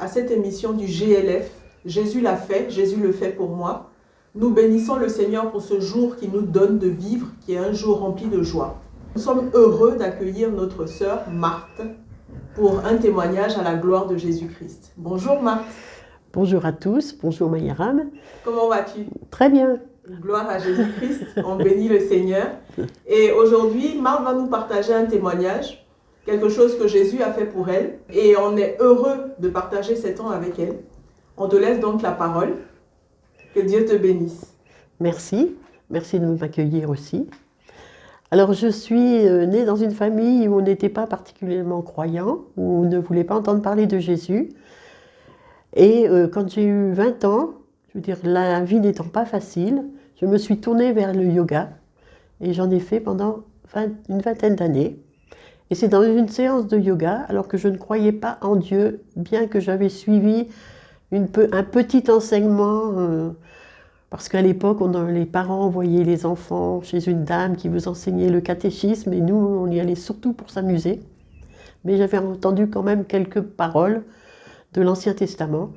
cette émission du GLF. Jésus l'a fait, Jésus le fait pour moi. Nous bénissons le Seigneur pour ce jour qui nous donne de vivre, qui est un jour rempli de joie. Nous sommes heureux d'accueillir notre sœur Marthe pour un témoignage à la gloire de Jésus-Christ. Bonjour Marthe. Bonjour à tous, bonjour Maïram. Comment vas-tu? Très bien. Gloire à Jésus-Christ, on bénit le Seigneur. Et aujourd'hui, Marthe va nous partager un témoignage, quelque chose que Jésus a fait pour elle. Et on est heureux de partager ces temps avec elle. On te laisse donc la parole. Que Dieu te bénisse. Merci, merci de m'accueillir aussi. Alors je suis née dans une famille où on n'était pas particulièrement croyant, où on ne voulait pas entendre parler de Jésus. Et quand j'ai eu 20 ans, je veux dire, la vie n'étant pas facile, je me suis tournée vers le yoga et j'en ai fait pendant une vingtaine d'années. Et c'est dans une séance de yoga, alors que je ne croyais pas en Dieu, bien que j'avais suivi un petit enseignement, parce qu'à l'époque, les parents envoyaient les enfants chez une dame qui vous enseignait le catéchisme, et nous, on y allait surtout pour s'amuser. Mais j'avais entendu quand même quelques paroles de l'Ancien Testament.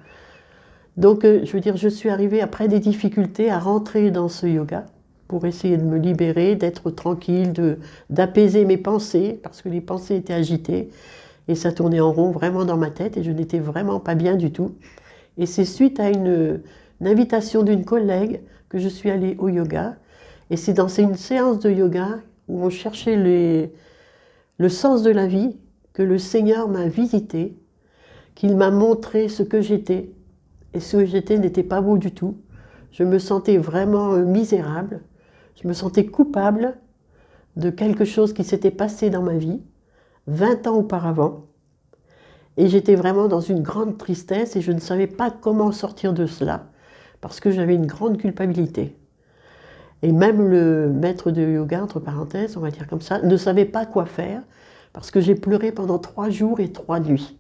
Donc, je veux dire, je suis arrivée après des difficultés à rentrer dans ce yoga pour essayer de me libérer, d'être tranquille, d'apaiser mes pensées, parce que les pensées étaient agitées, et ça tournait en rond vraiment dans ma tête, et je n'étais vraiment pas bien du tout. Et c'est suite à une invitation d'une collègue que je suis allée au yoga, et c'est dans une séance de yoga où on cherchait le sens de la vie que le Seigneur m'a visité, qu'il m'a montré ce que j'étais, et ce que j'étais n'était pas beau du tout. Je me sentais vraiment misérable, je me sentais coupable de quelque chose qui s'était passé dans ma vie, 20 ans auparavant, et j'étais vraiment dans une grande tristesse et je ne savais pas comment sortir de cela, parce que j'avais une grande culpabilité. Et même le maître de yoga, entre parenthèses, on va dire comme ça, ne savait pas quoi faire, parce que j'ai pleuré pendant 3 jours et 3 nuits.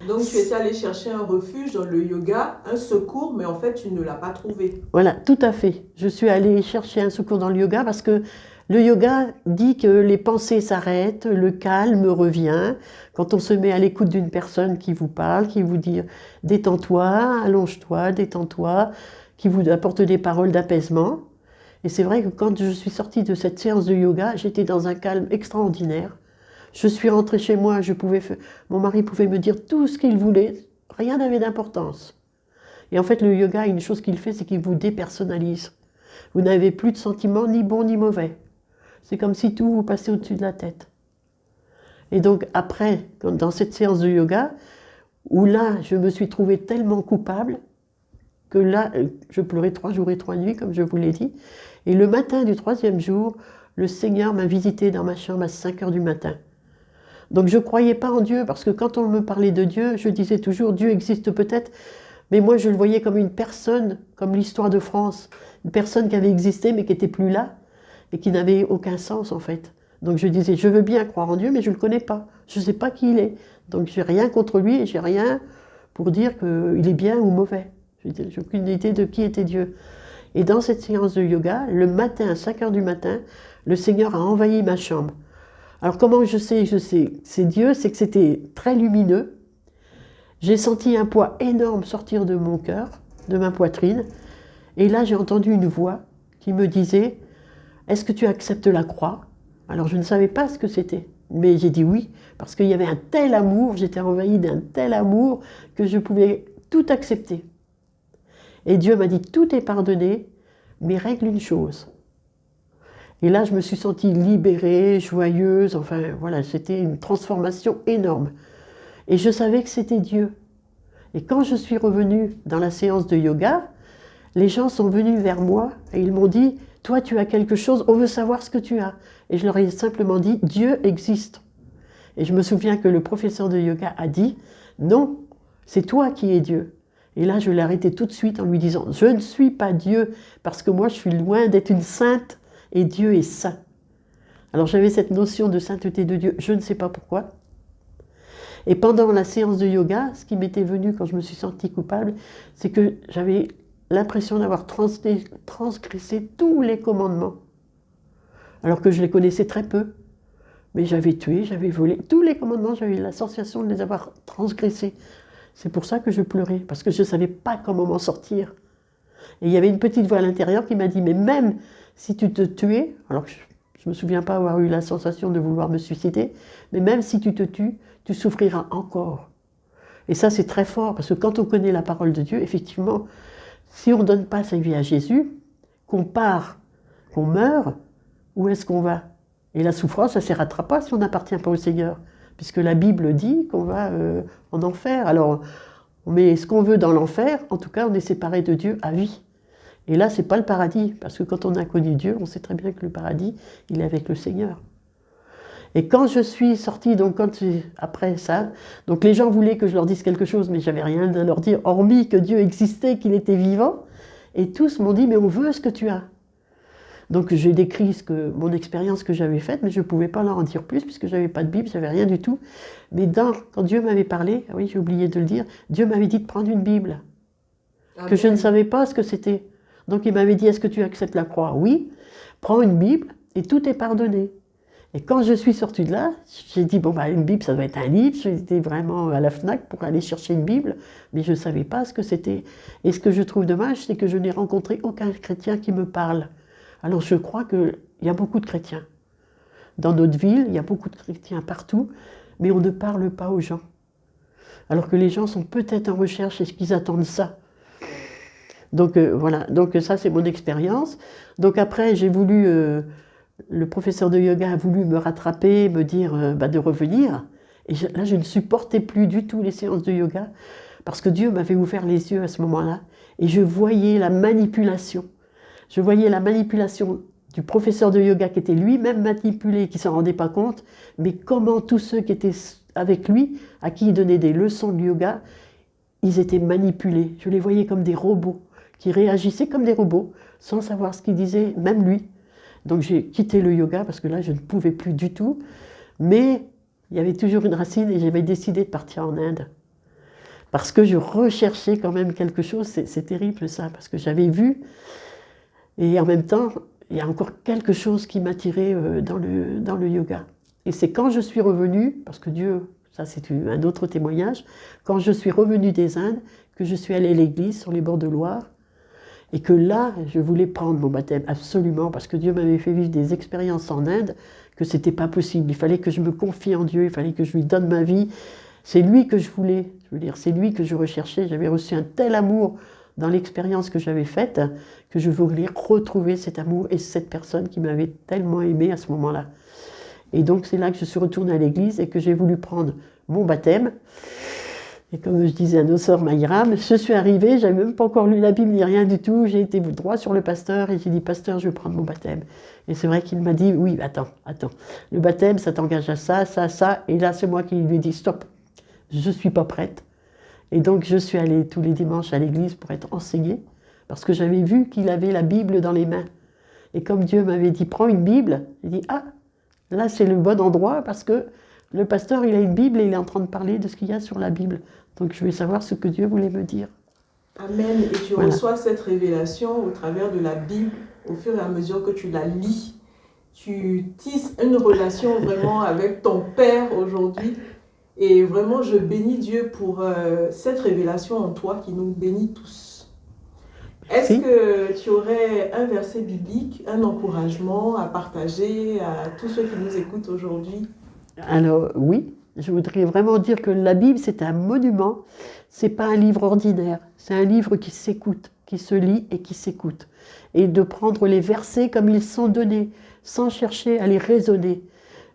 Donc tu étais allée chercher un refuge dans le yoga, un secours, mais en fait tu ne l'as pas trouvé. Voilà, tout à fait. Je suis allée chercher un secours dans le yoga parce que le yoga dit que les pensées s'arrêtent, le calme revient. Quand on se met à l'écoute d'une personne qui vous parle, qui vous dit « détends-toi, allonge-toi, détends-toi », qui vous apporte des paroles d'apaisement. Et c'est vrai que quand je suis sortie de cette séance de yoga, j'étais dans un calme extraordinaire. Je suis rentrée chez moi, mon mari pouvait me dire tout ce qu'il voulait, rien n'avait d'importance. Et en fait, le yoga, une chose qu'il fait, c'est qu'il vous dépersonnalise. Vous n'avez plus de sentiments ni bons ni mauvais. C'est comme si tout vous passait au-dessus de la tête. Et donc après, dans cette séance de yoga, où là, je me suis trouvée tellement coupable, que là, je pleurais 3 jours et 3 nuits, comme je vous l'ai dit. Et le matin du 3e jour, le Seigneur m'a visité dans ma chambre à 5 heures du matin. Donc je ne croyais pas en Dieu, parce que quand on me parlait de Dieu, je disais toujours, Dieu existe peut-être, mais moi je le voyais comme une personne, comme l'histoire de France, une personne qui avait existé mais qui n'était plus là, et qui n'avait aucun sens en fait. Donc je disais, je veux bien croire en Dieu, mais je ne le connais pas, je ne sais pas qui il est. Donc j'ai rien contre lui, et j'ai rien pour dire qu'il est bien ou mauvais. J'ai aucune idée de qui était Dieu. Et dans cette séance de yoga, le matin, à 5 heures du matin, le Seigneur a envahi ma chambre. Alors comment je sais, c'est Dieu, c'est que c'était très lumineux. J'ai senti un poids énorme sortir de mon cœur, de ma poitrine. Et là, j'ai entendu une voix qui me disait « Est-ce que tu acceptes la croix ?» Alors je ne savais pas ce que c'était, mais j'ai dit oui, parce qu'il y avait un tel amour, j'étais envahie d'un tel amour que je pouvais tout accepter. Et Dieu m'a dit « Tout est pardonné, mais règle une chose. » Et là, je me suis sentie libérée, joyeuse, enfin voilà, c'était une transformation énorme. Et je savais que c'était Dieu. Et quand je suis revenue dans la séance de yoga, les gens sont venus vers moi et ils m'ont dit « Toi, tu as quelque chose, on veut savoir ce que tu as. » Et je leur ai simplement dit « Dieu existe. » Et je me souviens que le professeur de yoga a dit « Non, c'est toi qui es Dieu. » Et là, je l'ai arrêté tout de suite en lui disant « Je ne suis pas Dieu parce que moi, je suis loin d'être une sainte. Et Dieu est saint. » Alors j'avais cette notion de sainteté de Dieu, je ne sais pas pourquoi. Et pendant la séance de yoga, ce qui m'était venu quand je me suis sentie coupable, c'est que j'avais l'impression d'avoir transgressé tous les commandements. Alors que je les connaissais très peu. Mais j'avais tué, j'avais volé. Tous les commandements, j'avais la sensation de les avoir transgressés. C'est pour ça que je pleurais, parce que je ne savais pas comment m'en sortir. Et il y avait une petite voix à l'intérieur qui m'a dit, mais même si tu te tuais, alors que je ne me souviens pas avoir eu la sensation de vouloir me suicider, mais même si tu te tues, tu souffriras encore. Et ça, c'est très fort, parce que quand on connaît la parole de Dieu, effectivement, si on ne donne pas sa vie à Jésus, qu'on part, qu'on meurt, où est-ce qu'on va? Et la souffrance, ça ne s'arrêtera pas si on n'appartient pas au Seigneur, puisque la Bible dit qu'on va en enfer. Alors, on met ce qu'on veut dans l'enfer, en tout cas, on est séparé de Dieu à vie. Et là, ce n'est pas le paradis, parce que quand on a connu Dieu, on sait très bien que le paradis, il est avec le Seigneur. Et quand je suis sortie, donc après ça, donc les gens voulaient que je leur dise quelque chose, mais j'avais rien à leur dire, hormis que Dieu existait, qu'il était vivant. Et tous m'ont dit, mais on veut ce que tu as. Donc j'ai décrit mon expérience que j'avais faite, mais je ne pouvais pas leur en dire plus, puisque je n'avais pas de Bible, je n'avais rien du tout. Mais quand Dieu m'avait parlé, oui, j'ai oublié de le dire, Dieu m'avait dit de prendre une Bible, que je ne savais pas ce que c'était. Donc il m'avait dit, est-ce que tu acceptes la croix? Oui, prends une Bible et tout est pardonné. Et quand je suis sortie de là, j'ai dit, bon, une Bible, ça doit être un livre. J'étais vraiment à la FNAC pour aller chercher une Bible, mais je ne savais pas ce que c'était. Et ce que je trouve dommage, c'est que je n'ai rencontré aucun chrétien qui me parle. Alors je crois qu'il y a beaucoup de chrétiens. Dans notre ville, il y a beaucoup de chrétiens partout, mais on ne parle pas aux gens. Alors que les gens sont peut-être en recherche, est-ce qu'ils attendent ça? Donc voilà, donc ça c'est mon expérience. Donc après, j'ai voulu... le professeur de yoga a voulu me rattraper, me dire de revenir. Et là, je ne supportais plus du tout les séances de yoga, parce que Dieu m'avait ouvert les yeux à ce moment-là, et je voyais la manipulation. Je voyais la manipulation du professeur de yoga qui était lui-même manipulé, qui ne s'en rendait pas compte, mais comment tous ceux qui étaient avec lui, à qui il donnait des leçons de yoga, ils étaient manipulés. Je les voyais comme des robots, qui réagissaient comme des robots, sans savoir ce qu'il disait, même lui. Donc j'ai quitté le yoga parce que là je ne pouvais plus du tout, mais il y avait toujours une racine et j'avais décidé de partir en Inde. Parce que je recherchais quand même quelque chose, c'est terrible ça, parce que j'avais vu, et en même temps, il y a encore quelque chose qui m'attirait dans le yoga. Et c'est quand je suis revenue, parce que Dieu, ça c'est un autre témoignage, quand je suis revenue des Indes, que je suis allée à l'église sur les bords de Loire, et que là, je voulais prendre mon baptême, absolument, parce que Dieu m'avait fait vivre des expériences en Inde, que ce n'était pas possible. Il fallait que je me confie en Dieu, il fallait que je lui donne ma vie. C'est lui que je voulais, c'est lui que je recherchais. J'avais reçu un tel amour dans l'expérience que j'avais faite, que je voulais retrouver cet amour et cette personne qui m'avait tellement aimée à ce moment-là. Et donc c'est là que je suis retournée à l'église et que j'ai voulu prendre mon baptême. Et comme je disais à nos sœurs Maïram, je suis arrivée, je n'avais même pas encore lu la Bible ni rien du tout, j'ai été droit sur le pasteur et j'ai dit, pasteur, je vais prendre mon baptême. Et c'est vrai qu'il m'a dit, oui, attends, le baptême, ça t'engage à ça, ça, ça, et là c'est moi qui lui ai dit, stop, je ne suis pas prête. Et donc je suis allée tous les dimanches à l'église pour être enseignée, parce que j'avais vu qu'il avait la Bible dans les mains. Et comme Dieu m'avait dit, prends une Bible, j'ai dit, ah, là c'est le bon endroit, parce que le pasteur, il a une Bible et il est en train de parler de ce qu'il y a sur la Bible. Donc je vais savoir ce que Dieu voulait me dire. Amen. Et tu reçois cette révélation au travers de la Bible, au fur et à mesure que tu la lis. Tu tisses une relation vraiment avec ton Père aujourd'hui. Et vraiment, je bénis Dieu pour cette révélation en toi qui nous bénit tous. Est-ce que tu aurais un verset biblique, un encouragement à partager à tous ceux qui nous écoutent aujourd'hui? Alors oui, je voudrais vraiment dire que la Bible, c'est un monument, c'est pas un livre ordinaire, c'est un livre qui s'écoute, qui se lit et qui s'écoute. Et de prendre les versets comme ils sont donnés, sans chercher à les raisonner.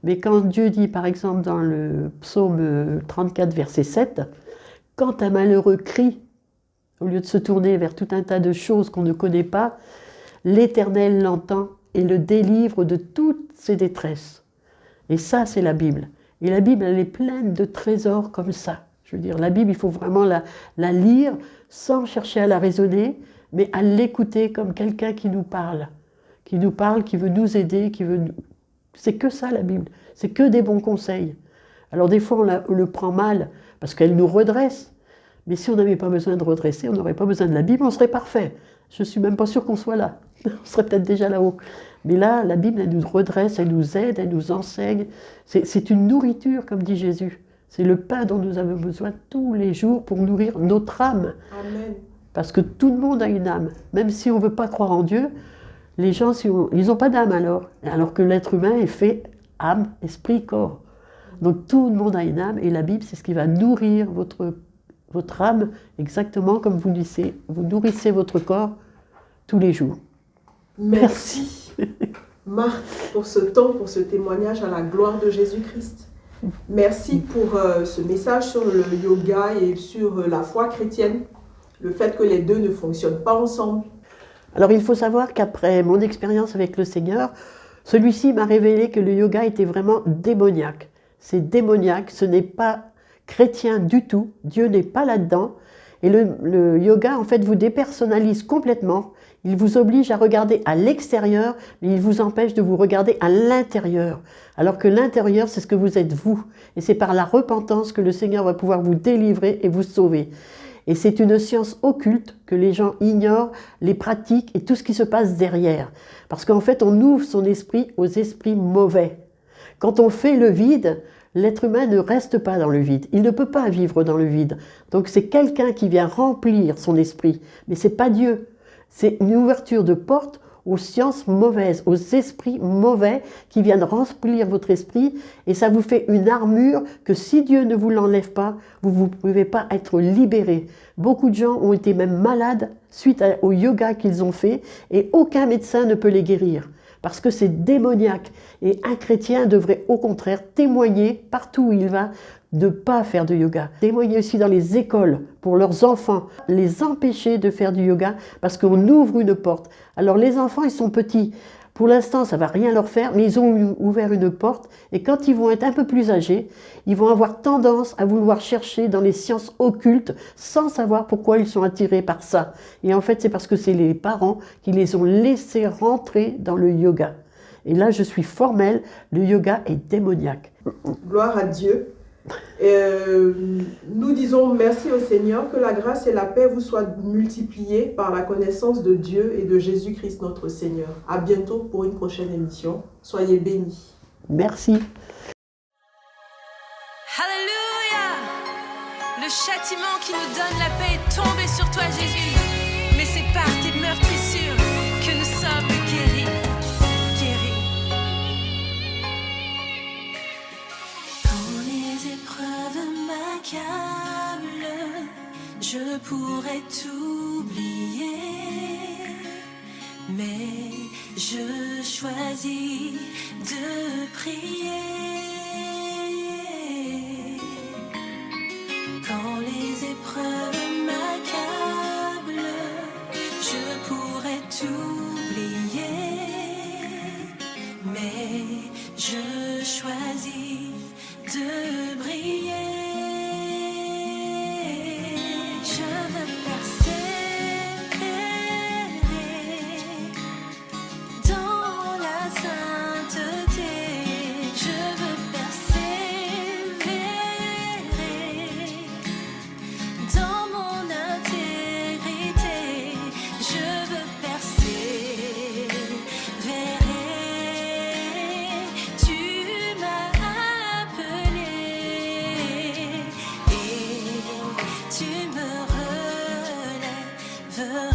Mais quand Dieu dit, par exemple, dans le psaume 34, verset 7, « Quand un malheureux crie, au lieu de se tourner vers tout un tas de choses qu'on ne connaît pas, l'Éternel l'entend et le délivre de toutes ses détresses. » Et ça, c'est la Bible. Et la Bible, elle est pleine de trésors comme ça. Je veux dire, la Bible, il faut vraiment la lire sans chercher à la raisonner, mais à l'écouter comme quelqu'un qui nous parle, qui veut nous aider, C'est que ça, la Bible. C'est que des bons conseils. Alors des fois, on le prend mal, parce qu'elle nous redresse. Mais si on n'avait pas besoin de redresser, on n'aurait pas besoin de la Bible, on serait parfait. Je ne suis même pas sûre qu'on soit là. On serait peut-être déjà là-haut. Mais là, la Bible, elle nous redresse, elle nous aide, elle nous enseigne. C'est une nourriture, comme dit Jésus. C'est le pain dont nous avons besoin tous les jours pour nourrir notre âme. Amen. Parce que tout le monde a une âme. Même si on ne veut pas croire en Dieu, les gens, ils n'ont pas d'âme alors. Alors que l'être humain est fait âme, esprit, corps. Donc tout le monde a une âme et la Bible, c'est ce qui va nourrir votre âme, exactement comme vous nourrissez votre corps tous les jours. Merci. Marthe, pour ce temps, pour ce témoignage à la gloire de Jésus-Christ. Merci pour ce message sur le yoga et sur la foi chrétienne, le fait que les deux ne fonctionnent pas ensemble. Alors il faut savoir qu'après mon expérience avec le Seigneur, celui-ci m'a révélé que le yoga était vraiment démoniaque. C'est démoniaque, ce n'est pas chrétien du tout, Dieu n'est pas là-dedans. Et le yoga, en fait, vous dépersonnalise complètement. Il vous oblige à regarder à l'extérieur, mais il vous empêche de vous regarder à l'intérieur. Alors que l'intérieur, c'est ce que vous êtes vous. Et c'est par la repentance que le Seigneur va pouvoir vous délivrer et vous sauver. Et c'est une science occulte que les gens ignorent, les pratiques et tout ce qui se passe derrière. Parce qu'en fait, on ouvre son esprit aux esprits mauvais. Quand on fait le vide, l'être humain ne reste pas dans le vide. Il ne peut pas vivre dans le vide. Donc c'est quelqu'un qui vient remplir son esprit. Mais ce n'est pas Dieu. C'est une ouverture de porte aux sciences mauvaises, aux esprits mauvais qui viennent remplir votre esprit. Et ça vous fait une armure que si Dieu ne vous l'enlève pas, vous ne pouvez pas être libéré. Beaucoup de gens ont été même malades suite au yoga qu'ils ont fait et aucun médecin ne peut les guérir. Parce que c'est démoniaque. Et un chrétien devrait au contraire témoigner partout où il va de ne pas faire de yoga. Témoigner aussi dans les écoles pour leurs enfants, les empêcher de faire du yoga parce qu'on ouvre une porte. Alors les enfants, ils sont petits. Pour l'instant, ça ne va rien leur faire, mais ils ont ouvert une porte et quand ils vont être un peu plus âgés, ils vont avoir tendance à vouloir chercher dans les sciences occultes sans savoir pourquoi ils sont attirés par ça. Et en fait, c'est parce que c'est les parents qui les ont laissés rentrer dans le yoga. Et là, je suis formelle, le yoga est démoniaque. Gloire à Dieu. Nous disons merci au Seigneur, que la grâce et la paix vous soient multipliées par la connaissance de Dieu et de Jésus-Christ notre Seigneur. À bientôt pour une prochaine émission. Soyez bénis. Merci. Alléluia! Le châtiment qui nous donne la paix est tombé sur toi, Jésus. Mais c'est par tes meurtrissures que nous sommes guéris. Quand les épreuves m'accablent, je pourrais t'oublier, mais je choisis de prier. Quand les épreuves m'accablent, je pourrais t'oublier, mais je choisis de briller. Je veux persévérer dans la sainteté. Je veux persévérer dans mon intégrité. Je veux persévérer. Tu m'as appelé et tu me relèveras.